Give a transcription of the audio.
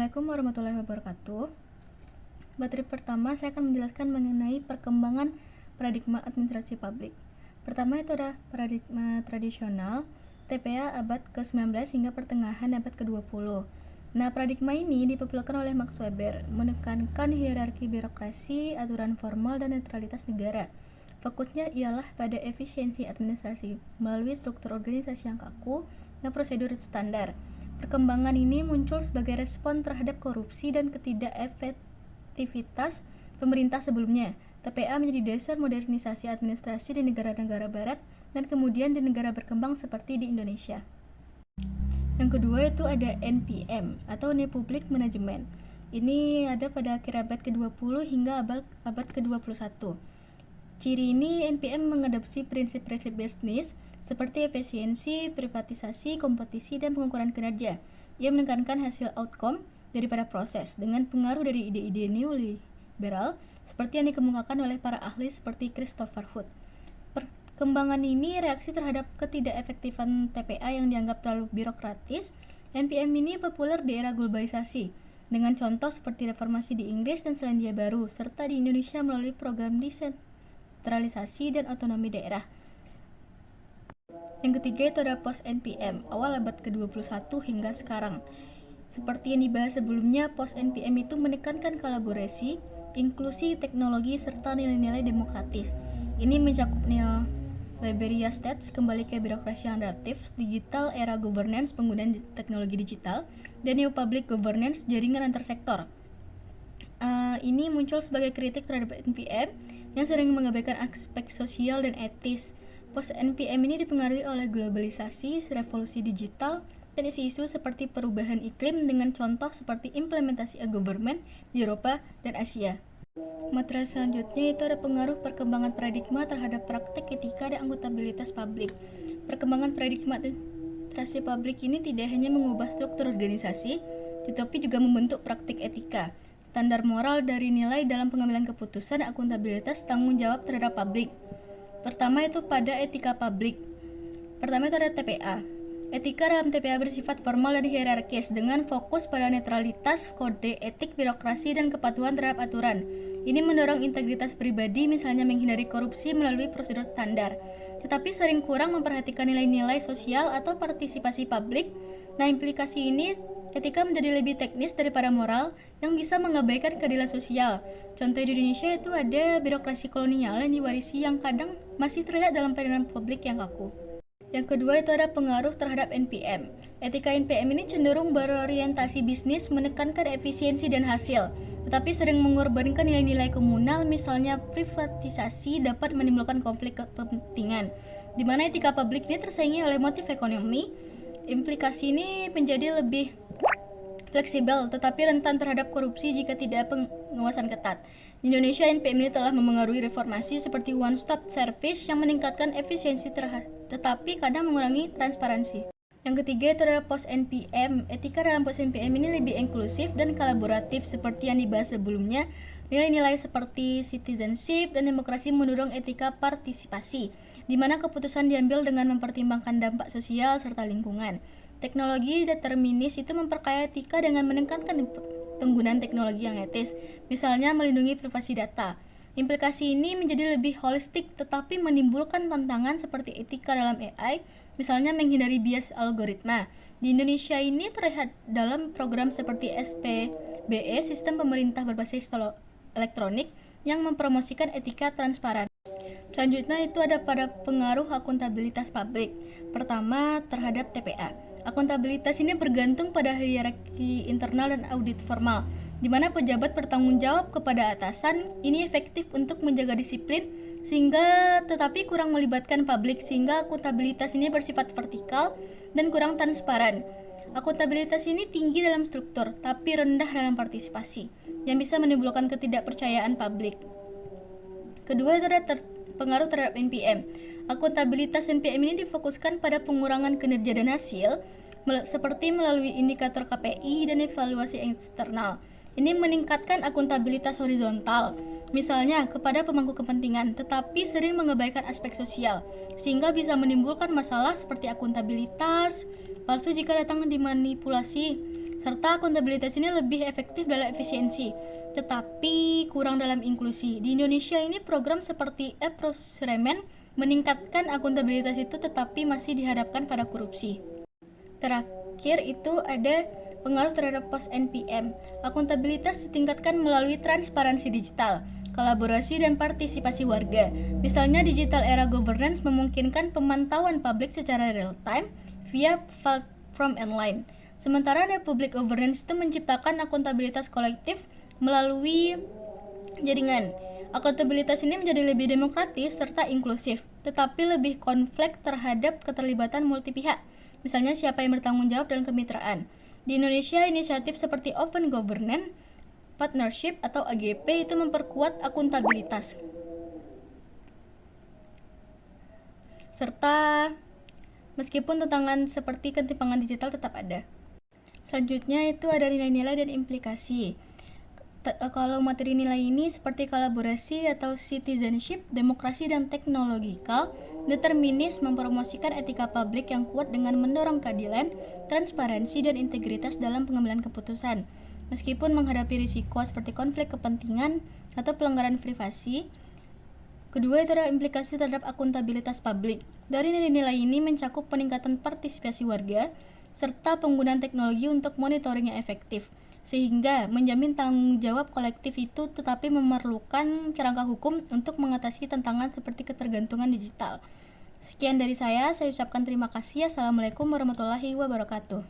Assalamualaikum warahmatullahi wabarakatuh. Materi pertama saya akan menjelaskan mengenai perkembangan paradigma administrasi publik. Pertama itu ada paradigma tradisional TPA abad ke-19 hingga pertengahan abad ke-20. Nah, paradigma ini dipopulerkan oleh Max Weber, menekankan hierarki birokrasi, aturan formal, dan netralitas negara. Fokusnya ialah pada efisiensi administrasi melalui struktur organisasi yang kaku dan prosedur standar. Perkembangan ini muncul sebagai respon terhadap korupsi dan ketidakefektivitas pemerintah sebelumnya. TPA menjadi dasar modernisasi administrasi di negara-negara barat dan kemudian di negara berkembang seperti di Indonesia. Yang kedua itu ada NPM atau New Public Management. Ini ada pada akhir abad ke-20 hingga abad ke-21. Ciri ini NPM mengadopsi prinsip-prinsip bisnis seperti efisiensi, privatisasi, kompetisi, dan pengukuran kinerja. Ia menekankan hasil outcome daripada proses dengan pengaruh dari ide-ide neoliberal seperti yang dikemukakan oleh para ahli seperti Christopher Hood. Perkembangan ini reaksi terhadap ketidakefektifan TPA yang dianggap terlalu birokratis. NPM ini populer di era globalisasi dengan contoh seperti reformasi di Inggris dan Selandia Baru serta di Indonesia melalui program desentralisasi dan otonomi daerah. Yang ketiga itu ada post-NPM, awal abad ke-21 hingga sekarang. Seperti yang dibahas sebelumnya, post-NPM itu menekankan kolaborasi, inklusi teknologi, serta nilai-nilai demokratis. Ini mencakup Weberia States, kembali ke birokrasi yang adaptif, digital era governance, penggunaan teknologi digital, dan New Public Governance, jaringan antar sektor. Ini muncul sebagai kritik terhadap NPM yang sering mengabaikan aspek sosial dan etis. Post-NPM ini dipengaruhi oleh globalisasi, revolusi digital, dan isu-isu seperti perubahan iklim dengan contoh seperti implementasi e-government di Eropa dan Asia. Materi selanjutnya itu ada pengaruh perkembangan paradigma terhadap praktek etika dan akuntabilitas publik. Perkembangan paradigma administrasi publik ini tidak hanya mengubah struktur organisasi, tetapi juga membentuk praktik etika, standar moral dari nilai dalam pengambilan keputusan, akuntabilitas, tanggung jawab terhadap publik. Pertama itu pada etika publik. Pertama itu ada TPA. Etika dalam TPA bersifat formal dan hierarkis dengan fokus pada netralitas, kode etik, birokrasi, dan kepatuhan terhadap aturan. Ini mendorong integritas pribadi, misalnya menghindari korupsi melalui prosedur standar, tetapi sering kurang memperhatikan nilai-nilai sosial atau partisipasi publik. Nah, implikasi ini etika menjadi lebih teknis daripada moral yang bisa mengabaikan keadilan sosial. Contoh di Indonesia itu ada birokrasi kolonial yang diwarisi yang kadang masih terlihat dalam pelayanan publik yang kaku. Yang kedua itu ada pengaruh terhadap NPM. Etika NPM ini cenderung berorientasi bisnis, menekankan efisiensi dan hasil, tetapi sering mengorbankan nilai-nilai komunal, misalnya privatisasi dapat menimbulkan konflik kepentingan, di mana etika publik ini tersaingi oleh motif ekonomi. Implikasi ini menjadi lebih fleksibel tetapi rentan terhadap korupsi jika tidak pengawasan ketat. Di Indonesia, NPM ini telah memengaruhi reformasi seperti one stop service yang meningkatkan efisiensi tetapi kadang mengurangi transparansi. Yang ketiga itu adalah post NPM. Etika dalam post NPM ini lebih inklusif dan kolaboratif seperti yang dibahas sebelumnya. Nilai-nilai seperti citizenship dan demokrasi mendorong etika partisipasi, di mana keputusan diambil dengan mempertimbangkan dampak sosial serta lingkungan. Teknologi determinis itu memperkaya etika dengan menekankan penggunaan teknologi yang etis, misalnya melindungi privasi data. Implikasi ini menjadi lebih holistik tetapi menimbulkan tantangan seperti etika dalam AI, misalnya menghindari bias algoritma. Di Indonesia ini terlihat dalam program seperti SPBE, sistem pemerintah berbasis elektronik, yang mempromosikan etika transparan. Selanjutnya itu ada pada pengaruh akuntabilitas publik. Pertama, terhadap TPA. Akuntabilitas ini bergantung pada hierarki internal dan audit formal, di mana pejabat bertanggung jawab kepada atasan. Ini efektif untuk menjaga disiplin tetapi kurang melibatkan publik, sehingga akuntabilitas ini bersifat vertikal dan kurang transparan. Akuntabilitas ini tinggi dalam struktur tapi rendah dalam partisipasi, yang bisa menimbulkan ketidakpercayaan publik. Kedua itu ada pengaruh terhadap NPM. Akuntabilitas NPM ini difokuskan pada pengurangan kinerja dan hasil, seperti melalui indikator KPI dan evaluasi eksternal. Ini meningkatkan akuntabilitas horizontal, misalnya kepada pemangku kepentingan, tetapi sering mengabaikan aspek sosial, sehingga bisa menimbulkan masalah seperti akuntabilitas palsu jika datang dimanipulasi serta akuntabilitas ini lebih efektif dalam efisiensi, tetapi kurang dalam inklusi. Di Indonesia ini program seperti e-Prosremen meningkatkan akuntabilitas itu, tetapi masih dihadapkan pada korupsi. Terakhir itu ada pengaruh terhadap pos NPM. Akuntabilitas ditingkatkan melalui transparansi digital, kolaborasi dan partisipasi warga. Misalnya digital era governance memungkinkan pemantauan publik secara real time via platform online. Sementara public governance itu menciptakan akuntabilitas kolektif melalui jaringan. Akuntabilitas ini menjadi lebih demokratis serta inklusif, tetapi lebih konflik terhadap keterlibatan multi pihak. Misalnya siapa yang bertanggung jawab dalam kemitraan. Di Indonesia, inisiatif seperti Open Governance, Partnership atau AGP itu memperkuat akuntabilitas. Serta meskipun tantangan seperti ketimpangan digital tetap ada. Selanjutnya itu ada nilai-nilai dan implikasi. Kalau materi nilai ini seperti kolaborasi atau citizenship, demokrasi dan teknologikal, determinis mempromosikan etika publik yang kuat dengan mendorong keadilan, transparansi dan integritas dalam pengambilan keputusan. Meskipun menghadapi risiko seperti konflik kepentingan atau pelanggaran privasi. Kedua itu adalah implikasi terhadap akuntabilitas publik. Dari nilai-nilai ini mencakup peningkatan partisipasi warga serta penggunaan teknologi untuk monitoring yang efektif, sehingga menjamin tanggung jawab kolektif itu tetapi memerlukan kerangka hukum untuk mengatasi tantangan seperti ketergantungan digital. Sekian dari saya ucapkan terima kasih. Assalamualaikum warahmatullahi wabarakatuh.